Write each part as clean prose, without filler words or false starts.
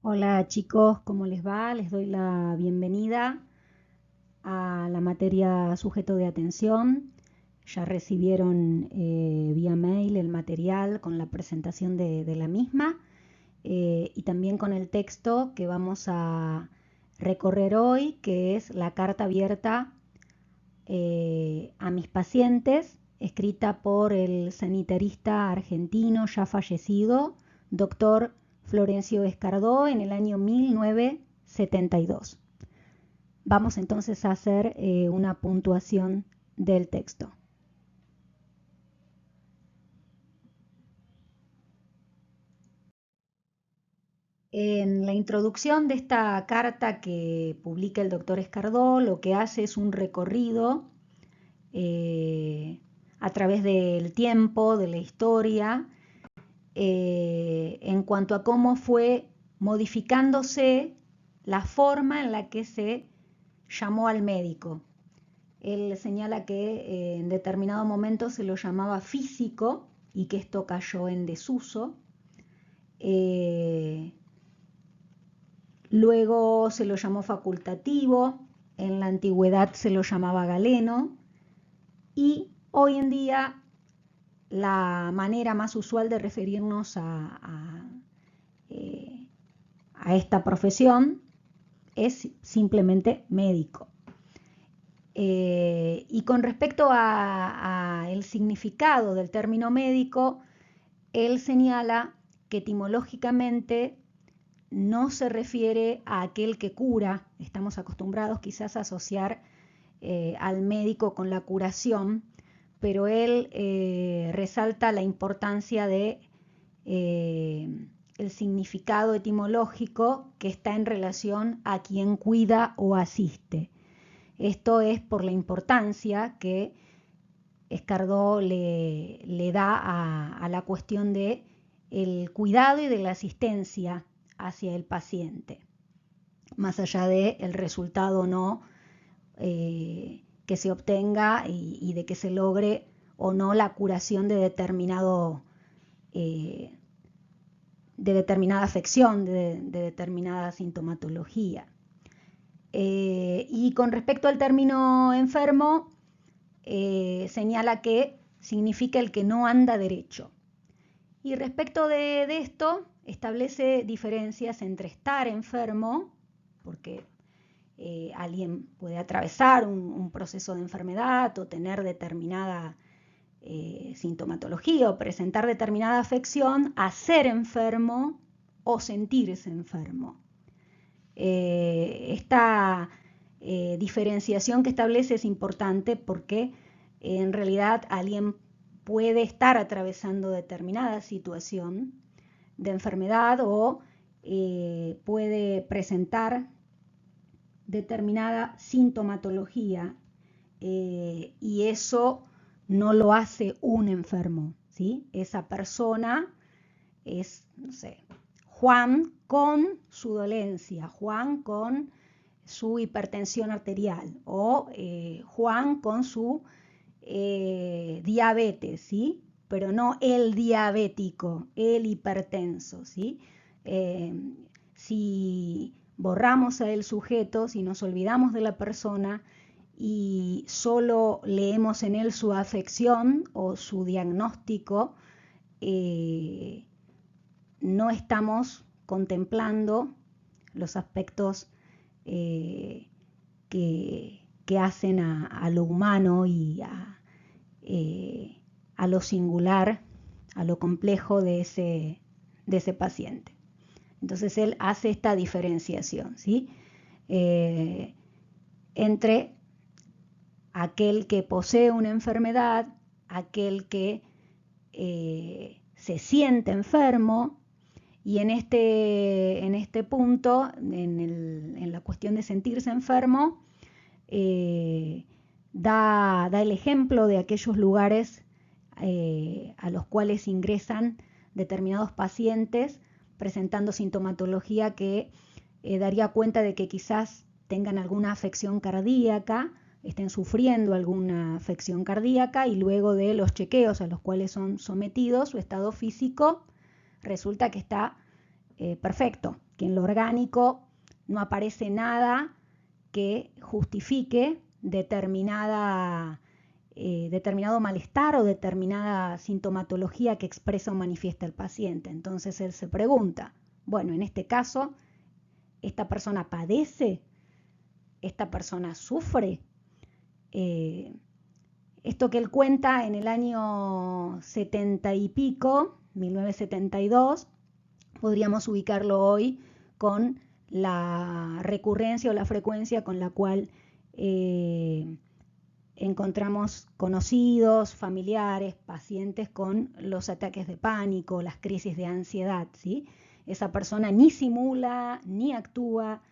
Hola chicos, ¿cómo les va? Les doy la bienvenida a la materia sujeto de atención. Ya recibieron vía mail el material con la presentación de la misma y también con el texto que vamos a recorrer hoy, que es la carta abierta a mis pacientes, escrita por el sanitarista argentino ya fallecido, doctor Florencio Escardó, en el año 1972. Vamos entonces a hacer una puntuación del texto. En la introducción de esta carta que publica el doctor Escardó, lo que hace es un recorrido a través del tiempo, de la historia, en cuanto a cómo fue modificándose la forma en la que se llamó al médico. Él señala que en determinado momento se lo llamaba físico y que esto cayó en desuso. Luego se lo llamó facultativo, en la antigüedad se lo llamaba galeno y hoy en día la manera más usual de referirnos a esta profesión es simplemente médico. Y con respecto a el significado del término médico, él señala que etimológicamente no se refiere a aquel que cura. Estamos acostumbrados quizás a asociar al médico con la curación, pero él resalta la importancia de el significado etimológico que está en relación a quien cuida o asiste. Esto es por la importancia que Escardó le da a la cuestión de el cuidado y de la asistencia hacia el paciente, más allá de el resultado o no que se obtenga y de que se logre o no la curación de determinada afección, de determinada sintomatología. Y con respecto al término enfermo, señala que significa el que no anda derecho. Y respecto de esto, establece diferencias entre estar enfermo, porque alguien puede atravesar un proceso de enfermedad o tener determinada sintomatología o presentar determinada afección, a ser enfermo o sentirse enfermo. Esta diferenciación que establece es importante porque en realidad alguien puede estar atravesando determinada situación de enfermedad o puede presentar determinada sintomatología y eso no lo hace un enfermo, ¿sí? Esa persona es, no sé, Juan con su dolencia, Juan con su hipertensión arterial o Juan con su diabetes, ¿sí? Pero no el diabético, el hipertenso, ¿sí? Eh, si borramos a el sujeto, si nos olvidamos de la persona y solo leemos en él su afección o su diagnóstico, no estamos contemplando los aspectos que hacen a lo humano y a lo singular, a lo complejo de ese paciente. Entonces él hace esta diferenciación, ¿sí? Entre aquel que posee una enfermedad, aquel que se siente enfermo, y en este punto, en la cuestión de sentirse enfermo, da el ejemplo de aquellos lugares a los cuales ingresan determinados pacientes presentando sintomatología que daría cuenta de que quizás tengan alguna afección cardíaca, estén sufriendo alguna afección cardíaca y luego de los chequeos a los cuales son sometidos, su estado físico resulta que está perfecto, que en lo orgánico no aparece nada que justifique determinado malestar o determinada sintomatología que expresa o manifiesta el paciente. Entonces él se pregunta, bueno, en este caso, ¿esta persona padece? ¿Esta persona sufre? Esto que él cuenta en el año 70 y pico, 1972, podríamos ubicarlo hoy con la recurrencia o la frecuencia con la cual encontramos conocidos, familiares, pacientes con los ataques de pánico, las crisis de ansiedad, ¿sí? Esa persona ni simula, ni actúa,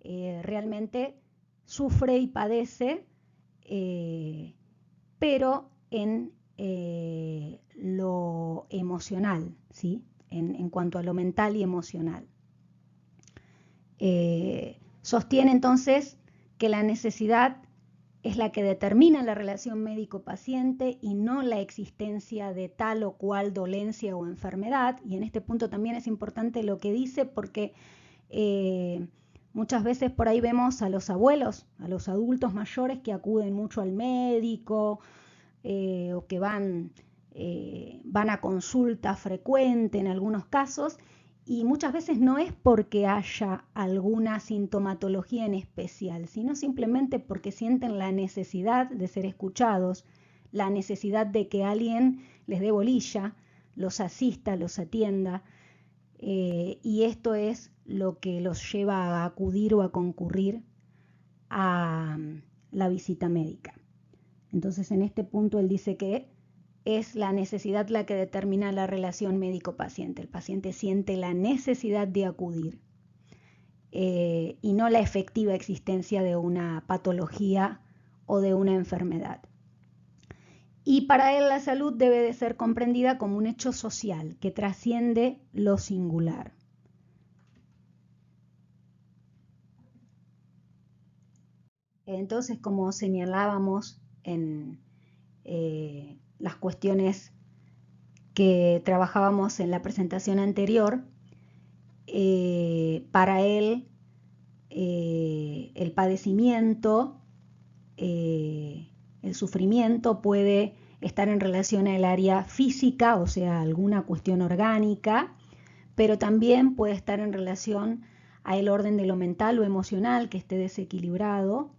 realmente sufre y padece, pero en lo emocional, ¿sí? En cuanto a lo mental y emocional. Sostiene entonces que la necesidad es la que determina la relación médico-paciente y no la existencia de tal o cual dolencia o enfermedad. Y en este punto también es importante lo que dice porque muchas veces por ahí vemos a los abuelos, a los adultos mayores que acuden mucho al médico o que van a consulta frecuente en algunos casos, y muchas veces no es porque haya alguna sintomatología en especial, sino simplemente porque sienten la necesidad de ser escuchados, la necesidad de que alguien les dé bolilla, los asista, los atienda, y esto es lo que los lleva a acudir o a concurrir a la visita médica. Entonces, en este punto él dice que es la necesidad la que determina la relación médico-paciente. El paciente siente la necesidad de acudir y no la efectiva existencia de una patología o de una enfermedad. Y para él la salud debe de ser comprendida como un hecho social que trasciende lo singular. Entonces, como señalábamos en las cuestiones que trabajábamos en la presentación anterior, para él el padecimiento, el sufrimiento puede estar en relación al área física, o sea, alguna cuestión orgánica, pero también puede estar en relación al orden de lo mental o emocional que esté desequilibrado,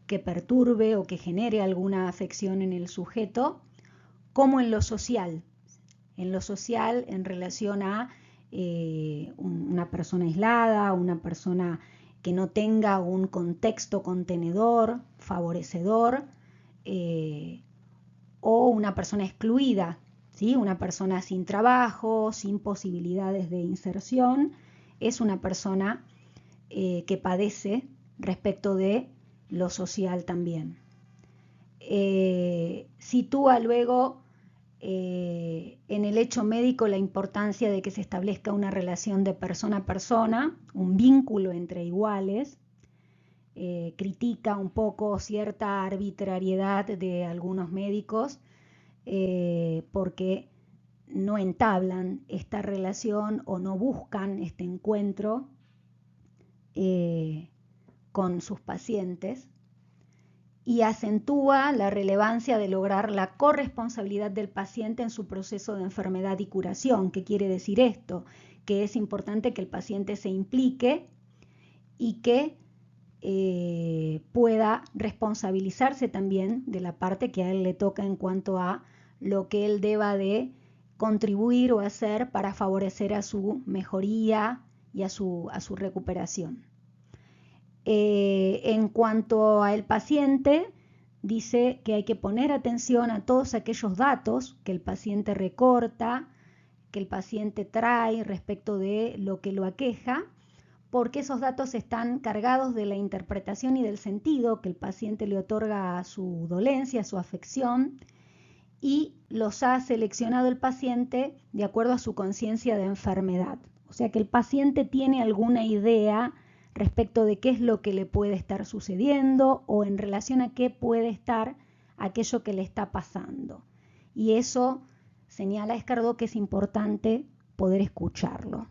que perturbe o que genere alguna afección en el sujeto, como en lo social en relación a una persona aislada, una persona que no tenga un contexto contenedor, favorecedor, o una persona excluida, ¿sí? Una persona sin trabajo, sin posibilidades de inserción, es una persona que padece respecto de lo social también. Sitúa luego en el hecho médico la importancia de que se establezca una relación de persona a persona, un vínculo entre iguales. Critica un poco cierta arbitrariedad de algunos médicos porque no entablan esta relación o no buscan este encuentro con sus pacientes, y acentúa la relevancia de lograr la corresponsabilidad del paciente en su proceso de enfermedad y curación. ¿Qué quiere decir esto? Que es importante que el paciente se implique y que pueda responsabilizarse también de la parte que a él le toca en cuanto a lo que él deba de contribuir o hacer para favorecer a su mejoría y a su recuperación. En cuanto al paciente, dice que hay que poner atención a todos aquellos datos que el paciente recorta, que el paciente trae respecto de lo que lo aqueja, porque esos datos están cargados de la interpretación y del sentido que el paciente le otorga a su dolencia, a su afección, y los ha seleccionado el paciente de acuerdo a su conciencia de enfermedad. O sea que el paciente tiene alguna idea respecto de qué es lo que le puede estar sucediendo o en relación a qué puede estar aquello que le está pasando. Y eso, señala Escardó, que es importante poder escucharlo.